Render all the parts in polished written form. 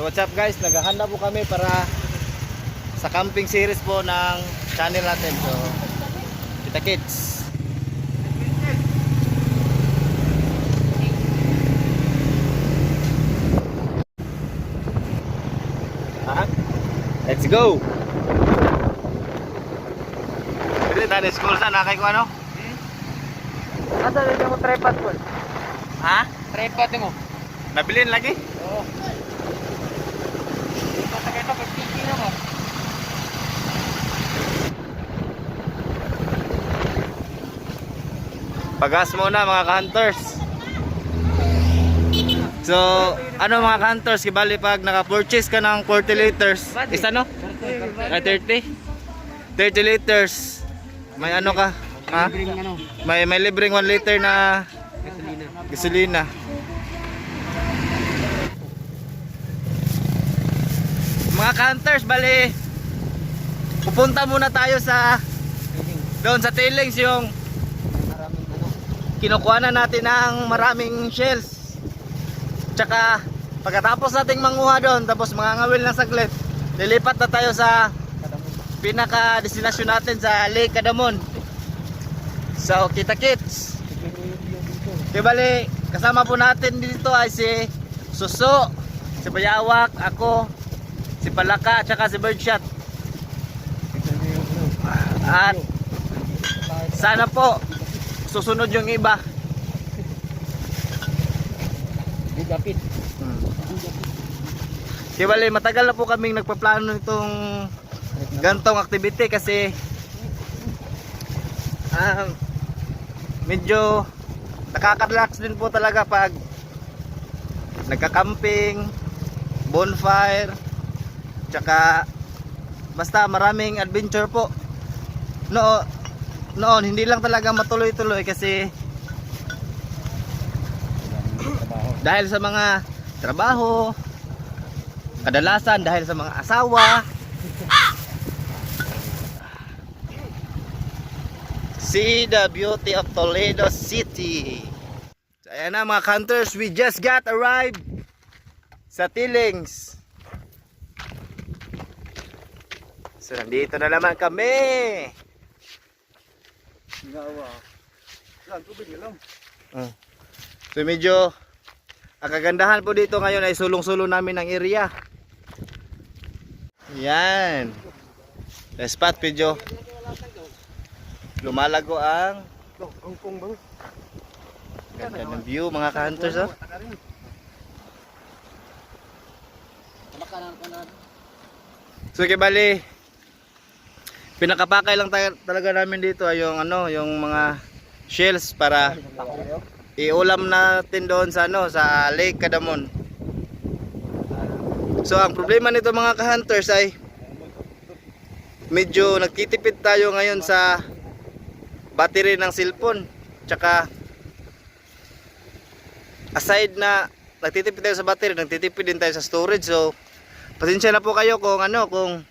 So what's up guys, naghahanda po kami para sa camping series po ng channel natin. So kita kids. Let's go. Pwede tayo school sa nakay ko ano? Asa rin mo tripod po? Ha? Tripod mo? Nabilin lagi? Oo. Basta kayo ito, pagpiki na mo. Pagas muna mga ka-hunters. So, ano mga ka-hunters, kibali pag naka-purchase ka ng 40 liters, isa no? 30? 30 liters. May ano ka? Ha? May libreng 1 liter na gasolina. Mga ka-hunters, bali pupunta muna tayo sa doon sa tailings, yung kinukuha na natin ng maraming shells. Tsaka pagkatapos nating manguha doon, tapos mangangawil ng saglit, lilipat na tayo sa pinaka destinasyon natin sa Lake Cadamon. So kita kits. Bali kasama po natin dito ay si Suso, si Bayawak, ako, si Palaka, tsaka si Birdshot. At sana po susunod yung iba. Bigapit. Bali matagal na po kaming nagpaplano nitong gantong activity kasi medyo nakaka-relax din po talaga pag nagka-camping, bonfire, tsaka basta maraming adventure po. Noon hindi lang talaga matuloy-tuloy kasi dahil sa mga trabaho, kadalasan dahil sa mga asawa. See the beauty of Toledo City. So ayan na mga hunters, we just got arrived sa Tilings. So nandito na naman kami. So medyo ang kagandahan po dito ngayon ay sulong-sulong namin ng area. Yan. The spot medyo lumalago ang ganda ng view mga ka-hunters. Oh. So kibali pinakapakay lang talaga namin dito ay yung ano, yung mga shells para iulam natin doon sa ano, sa Lake Cadamon. So ang problema nito mga ka-hunters ay medyo nagtitipid tayo ngayon sa battery ng cellphone. Tsaka aside na nagtitipid tayo sa battery, nagtitipid din tayo sa storage. So pasensya na po kayo kung ano, kung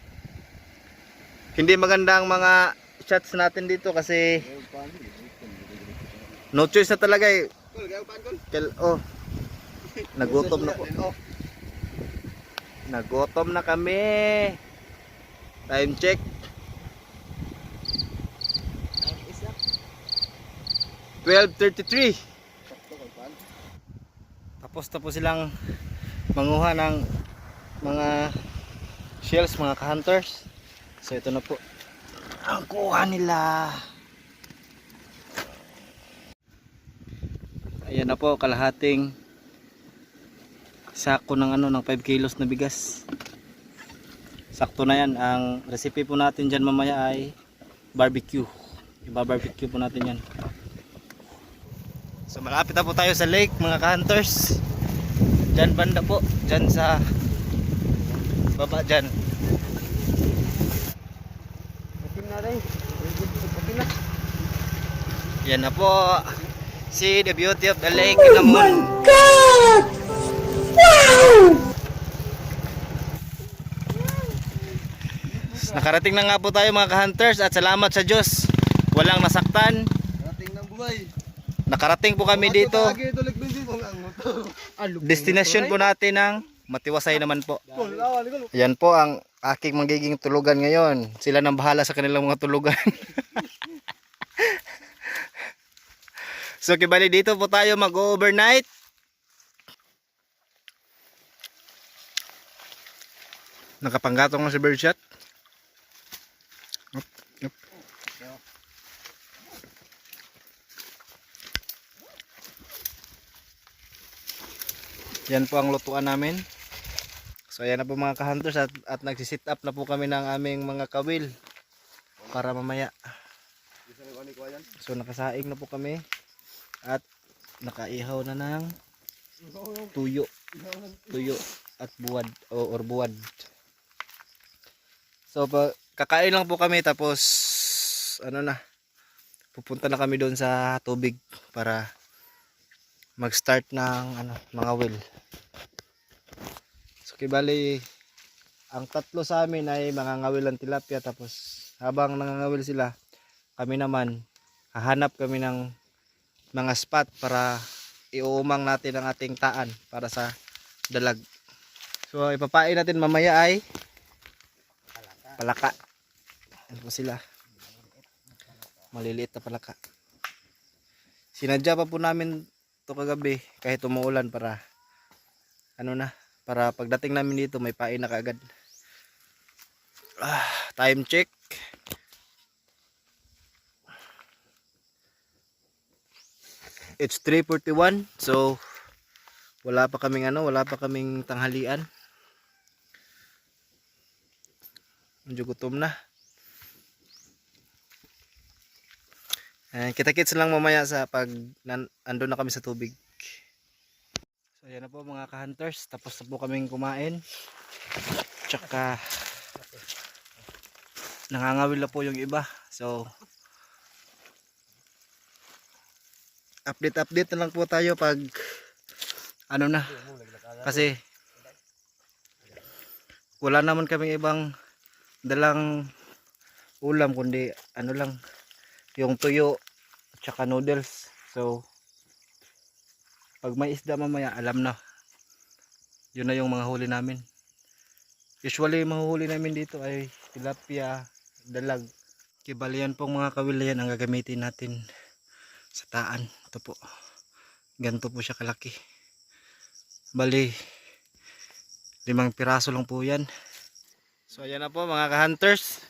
hindi maganda ang mga shots natin dito kasi no choice na talaga eh. Oh, nagutom na po. Nagutom na kami. Time check. $12:33. Tapos silang manguha ng mga shells mga ka-hunters. So ito na po ang kuha nila. Ayan na po, kalahating sako ng ano, ng 5 kilos na bigas. Sakto na yan. Ang recipe po natin dyan mamaya ay barbecue. Iba-barbecue po natin yan. So malapit na po tayo sa lake mga ka-hunters. Dyan banda po, dyan sa baba dyan. Yan na po. See the beauty of the lake. Oh my God! Wow! Nakarating na nga po tayo mga ka-hunters at salamat sa Diyos. Walang nasaktan. Nakarating ng buhay. Nakarating po kami dito. Destination po natin ng matiwasay naman po. Yan po ang aking magiging tulugan ngayon. Sila nang bahala sa kanilang mga tulugan. So kibali dito po tayo mag-overnight. Nakapanggatong na si birdshot. Yup. Yan po ang lutuan namin. So ayan na po mga ka-hunters at nagsisit up na po kami ng aming mga kawil para mamaya. So nakasaing na po kami at nakaihaw na ng tuyo at buwad or buwad. So kakain lang po kami tapos ano na, pupunta na kami doon sa tubig para mag-start ng mga well. So kibali ang tatlo sa amin ay mga ngawil ng tilapia, tapos habang nangangawil sila, kami naman hahanap kami ng mga spot para iuumang natin ang ating taan para sa dalag. So ipapain natin mamaya ay palaka. Ano po sila? Maliliit na palaka. Sinadya pa po namin to kagabi kahit umuulan para para pagdating namin dito may pain na kaagad. Time check. It's 3:41, so wala pa kaming tanghalian. Medyo gutom na. Kita-kits lang mamaya sa pag andun na kami sa tubig. So yan na po mga ka-hunters, tapos na po kaming kumain. Tsaka nangangawil na po yung iba. So update na lang po tayo pag na. Kasi wala naman kaming ibang dalang ulam kundi lang, yung tuyo at saka noodles. So pag may isda mamaya, alam na, yun na yung mga huli namin. Usually yung mga huli namin dito ay tilapia, dalag. Kibali yan pong mga kawil yan ang gagamitin natin sa taan. Ito po, ganito po siya kalaki. Bali 5 piraso lang po yan. So ayan na po mga ka-hunters,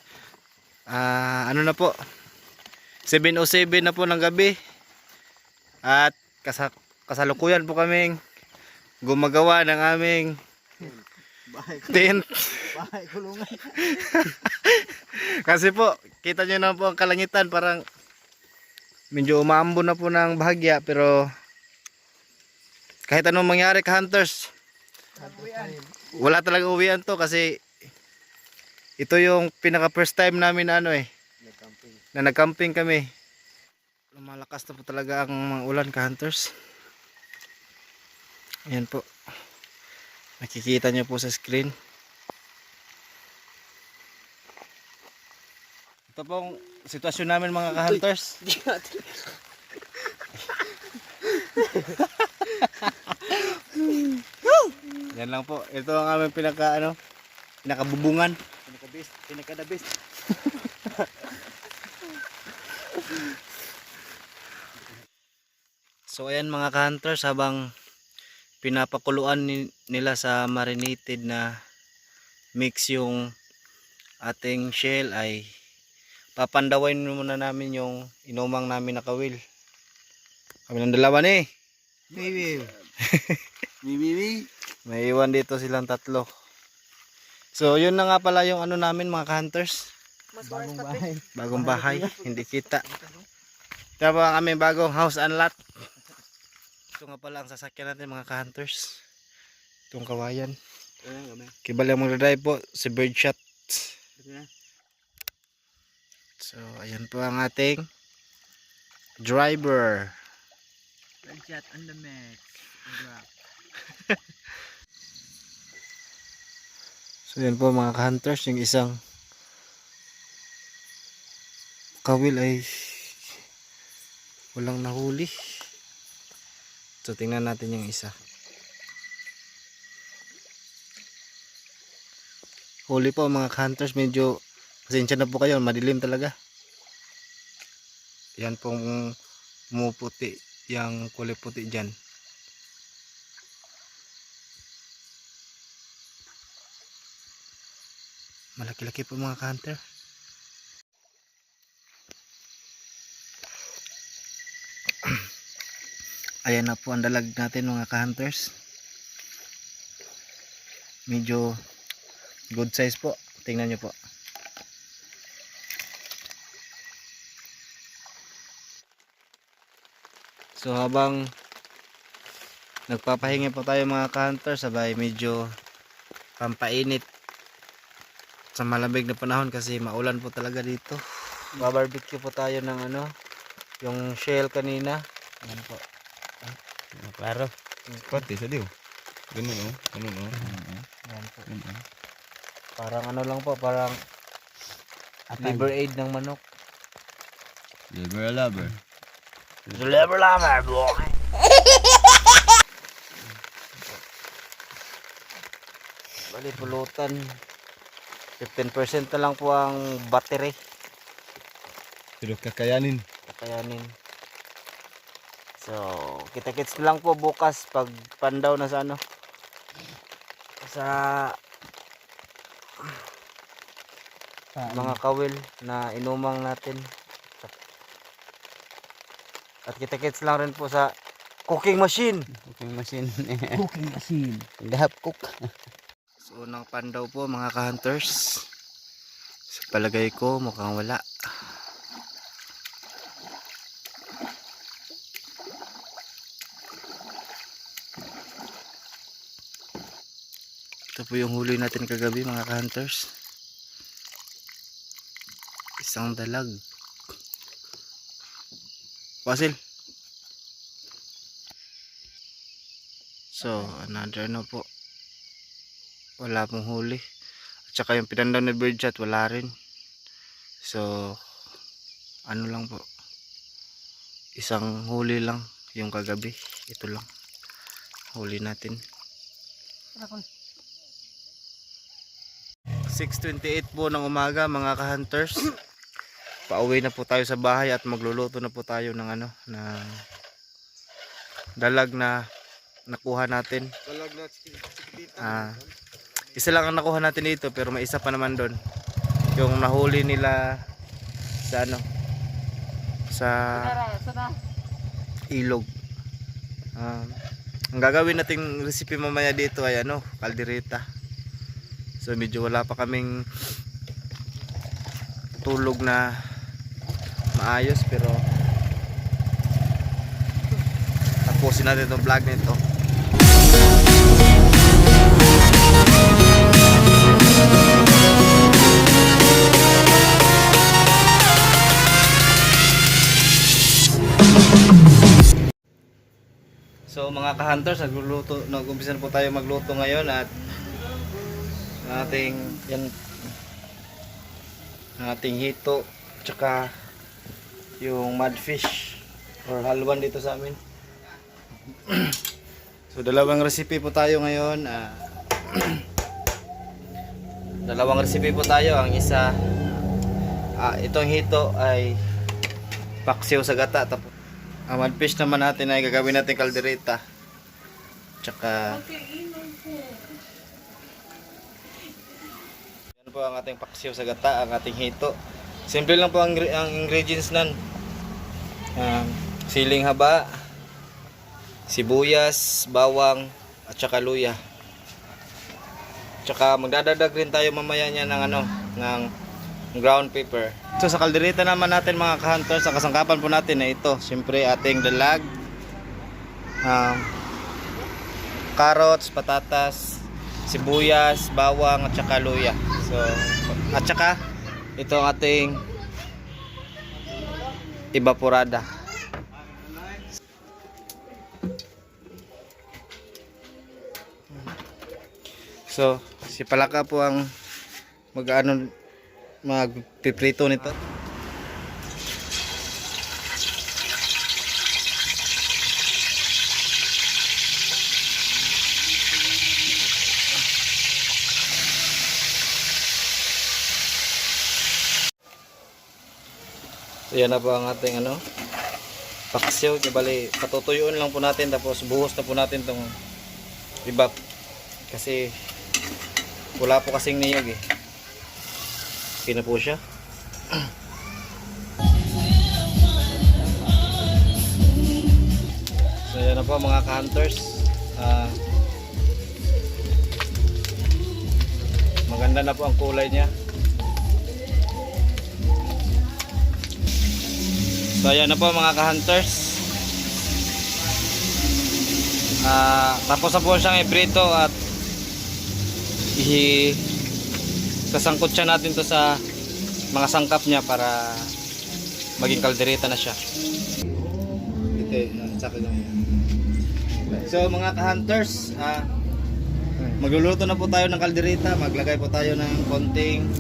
na po, 7:07 na po ng gabi at kasalukuyan po kaming gumagawa ng aming tent. Bahay kulungan. Kasi po kita nyo na po ang kalangitan, parang medyo umaambon na po ng bahagya, pero kahit anong mangyari ka-hunters, wala talagang uwian to kasi ito yung pinaka first time namin na nagcamping kami. Lumalakas na po talaga ang mga ulan ka-hunters. Ayan po, nakikita nyo po sa screen. Ito pong sitwasyon namin mga ka-hunters. Yan lang po, ito ang aming pinakabubungan. Pinaka-the best. So ayan mga ka-hunters, habang pinapakuluan nila sa marinated na mix yung ating shell, ay papandawain muna namin yung inumang namin na kawil. Kami ng dalawa ni. May iwan dito silang tatlo. So yun na nga pala yung namin mga ka-hunters. Bagong bahay, hindi kita. Ito pa ang aming bagong house and lot. Ito nga pala ang sasakyan natin mga ka-hunters. Itong kawayan. Kibali ang magdadrive po si Birdshot. So ayan po ang ating driver. Birdshot on the mix. So yan po mga ka-hunters, yung isang kawil ay walang nahuli. So tingnan natin yung isa. huli po mga hunters. Medyo pasensya na po kayo, madilim talaga. Yan pong pumuputi, yung kulay puti dyan. Malaki-laki po mga hunter. Ayan na po ang dalag natin mga ka-hunters. Medyo good size po. Tingnan nyo po. So habang nagpapahinga po tayo mga ka-hunters, sabay medyo pampainit sa malamig na panahon kasi maulan po talaga dito. Barbecue po tayo ng ano, yung shell kanina. Ayan po. Klaro. Pati sa diyo. Ganun oh. Ganun oh. Ayan po. Ganun oh. Parang ano lang po, parang liver aid ng manok. Liver lover. Liver lover, boy. Bali pulutan. 15% na lang po ang battery. Pero kakayanin. Kakayanin. So, kita-kits lang po bukas pag pandaw na sa ano. Sa mga kawil na inumang natin. At kita-kits lang rin po sa cooking machine. Cooking machine. Cooking machine. Dahap cook. So, unang pandaw po mga ka-hunters. Sa palagay ko mukhang wala. Ito po yung huli natin kagabi mga ka-hunters. Isang dalag. Basil. So, another na po. Wala pong huli. At saka yung pinandaw na birdshot wala rin. So, ano lang po. Isang huli lang yung kagabi. Ito lang. Huli natin. 6:28 po ng umaga mga ka-hunters. Pauwi na po tayo sa bahay at magluluto na po tayo ng ano, ng dalag na nakuha natin. Dalag na Isa lang ang nakuha natin dito pero may isa pa naman doon. Yung nahuli nila sa ano, sa ilog. Ang gagawin nating recipe mamaya dito ay ano, kaldereta. So medyo wala pa kaming tulog na maayos pero tapusin natin itong vlog nito. So mga ka-hunters, nag-umpisa na po tayo magluto ngayon at ating hito tsaka yung mudfish or halwan dito sa amin. So dalawang recipe po tayo ngayon. Dalawang recipe po tayo. Ang isa itong hito ay paksiw sa gata, tapos ang mudfish naman natin ay gagawin natin kaldereta. Tsaka yan po ang ating paksiw sa gata, ang ating hito. Simple lang po ang ingredients nan. Siling haba, sibuyas, bawang at saka luya. Tsaka magdadadag rin tayo mamaya niya ng ano, ng ground pepper. So sa kaldereta naman natin mga ka-hunters, ang kasangkapan po natin ay ito. Siyempre ating dalag, carrots, patatas, sibuyas, bawang at saka luya. So at saka ito ang ating evaporada. So si Palaka po ang magpiprito nito. So yan na po ang ating ano, paksiw. Bali, patutuyuin lang po natin tapos buhos na po natin tong ibap. Kasi wala po kasing niyog eh. Okay na po siya. So yan na po mga ka-hunters. Maganda na po ang kulay niya. So ayan na po mga ka-hunters. Tapos na po siyang iprito at sasangkot siya natin to sa mga sangkap niya para maging kaldereta na siya. So mga ka-hunters, magluluto na po tayo ng kaldereta. Maglagay po tayo ng konting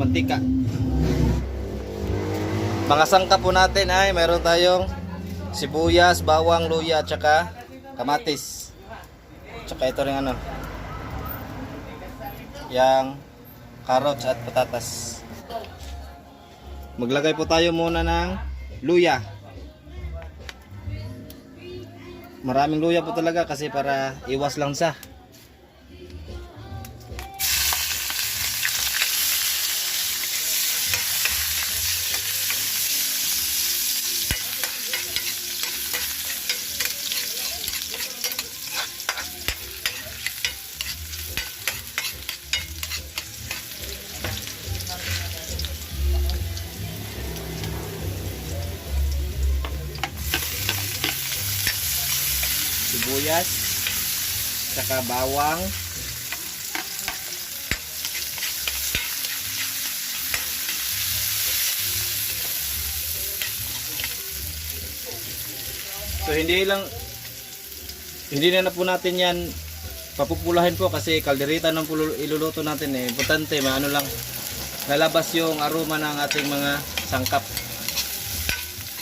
mantika. Mga sangkap po natin ay meron tayong sibuyas, bawang, luya, at saka kamatis. Tsaka ito rin ano, yang carrots at patatas. Maglagay po tayo muna ng luya. Maraming luya po talaga kasi para iwas lang sa. Sibuyas, saka bawang, so hindi na po natin yan papupulahin po kasi kaldereta ng iluluto natin eh. Importante maano lang lalabas yung aroma ng ating mga sangkap.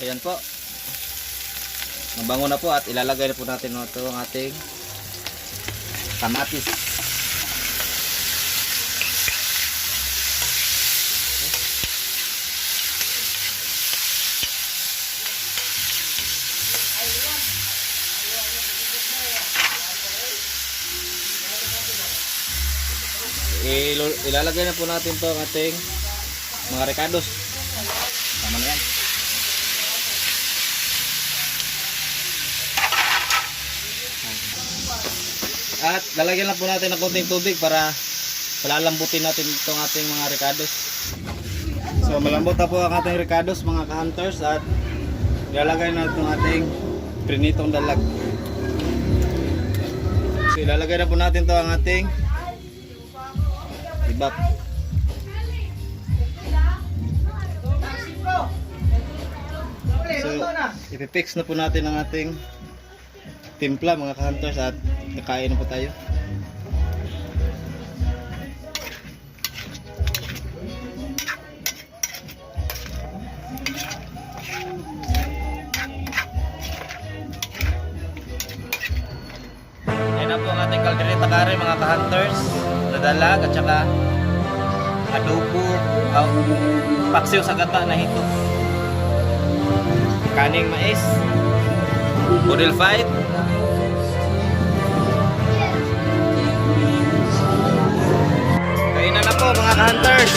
Ayan po, mabango na po at ilalagay na po natin ito ang ating kamatis. Ilalagay na po natin ito ang ating mga recados. Tama na yan. At lalagyan lang po natin ng konting tubig para palalambutin natin itong ating mga recados. So malambot na po ang ating recados mga ka-hunters at ilalagay na itong ating prinitong dalag. So ilalagay na po natin ito ang ating ibap. So ipipix na po natin ang ating timpla mga ka-hunters at kakain na po tayo. Yan na po ang ating kaldereta kare mga ka-hunters na dalag at saka adobo, paksiw sa gata na hito, kaning mais, budel fight. Kainan na po mga ka-hunters.